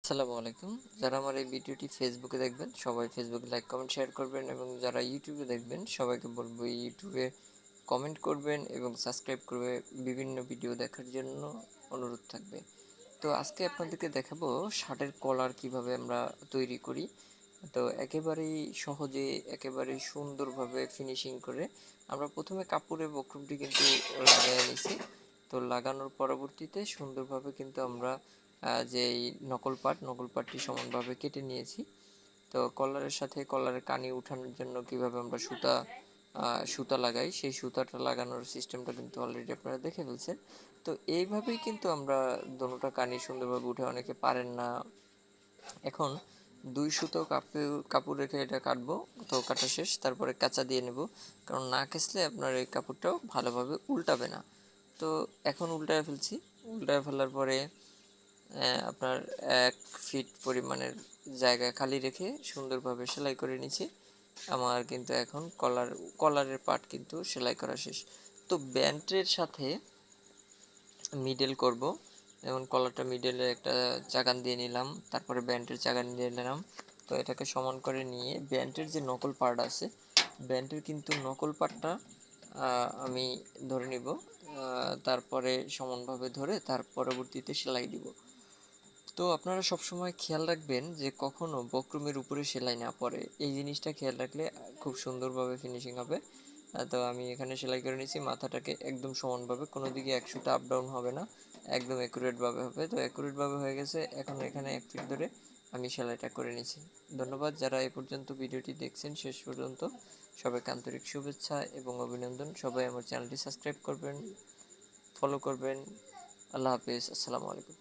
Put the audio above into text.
আসসালামু আলাইকুম। যারা আমার এই ভিডিওটি ফেসবুকে দেখবেন সবাই ফেসবুকে লাইক কমেন্ট শেয়ার করবেন, এবং যারা ইউটিউবে দেখবেন সবাইকে বলবো ইউটিউবে কমেন্ট করবেন এবং সাবস্ক্রাইব করবে বিভিন্ন ভিডিও দেখার জন্য অনুরোধ থাকবে। তো আজকে আপনাদেরকে দেখাবো শার্টের কলার কিভাবে আমরা তৈরি করি। তো একেবারেই সহজে একেবারেই সুন্দরভাবে ফিনিশিং করে আমরা প্রথমে কাপড়ে বক্রমটি কিন্তু লাগাই নিছি। তো লাগানোর পরবর্তীতে সুন্দরভাবে কিন্তু আমরা যে এই নকল পাটটি সমানভাবে কেটে নিয়েছি। তো কলারের সাথে কলারের কানি উঠানোর জন্য কিভাবে আমরা সুতা লাগাই, সেই সুতাটা লাগানোর সিস্টেমটা কিন্তু অলরেডি আপনারা দেখে ফেলছেন। তো এইভাবেই কিন্তু আমরা দোনোটা কানি সুন্দরভাবে উঠে, অনেকে পারেন না। এখন 2 সুতো কাপড় রেখে এটা কাটবো। তো কাটা শেষ, তারপরে কাঁচা দিয়ে নেব, কারণ না কাচলে আপনার এই কাপড়টাও ভালোভাবে উল্টাবে না। তো এখন উল্টায় ফেলছি। উল্টায় ফেলার পরে আপনার 1 ফিট পরিমাণের জায়গা খালি রেখে সুন্দরভাবে সেলাই করে নিচ্ছি। আমার কিন্তু এখন কলারের পার্ট কিন্তু সেলাই করা শেষ। তো ব্যান্ডের সাথে মিডল করব, যেমন কলারটা মিডলে একটা চাকান দিয়ে নিলাম, তারপরে ব্যান্ডের চাকান দিয়ে নিলাম। তো এটাকে সমান করে নিয়ে ব্যান্ডের যে নকল পার্ট আছে, ব্যান্ডের কিন্তু নকল পার্টটা আমি ধরে নিব, তারপরে সমানভাবে ধরে তার পরবর্তীতে সেলাই দিব। তো আপনারা সবসময় খেয়াল রাখবেন যে কখনো বক্রমের উপরে সেলাই না পড়ে, এই জিনিসটা খেয়াল রাখলে খুব সুন্দরভাবে ফিনিশিং হবে। তো আমি এখানে সেলাই করে নিয়েছি, মাথাটাকে একদম সমানভাবে, কোনো দিকে 1 সুতা আপ ডাউন হবে না, একদম অ্যাকুরেটভাবে হবে। তো অ্যাকুরেটভাবে হয়ে গেছে। এখন এখানে 1 ফিট ধরে আমি সেলাইটা করে নিয়েছি। ধন্যবাদ যারা এই পর্যন্ত ভিডিওটি দেখছেন শেষ পর্যন্ত, সবাইকে আন্তরিক শুভেচ্ছা এবং অভিনন্দন। সবাই আমার চ্যানেলটি সাবস্ক্রাইব করবেন, ফলো করবেন। আল্লাহ হাফিজ, আসসালামু আলাইকুম।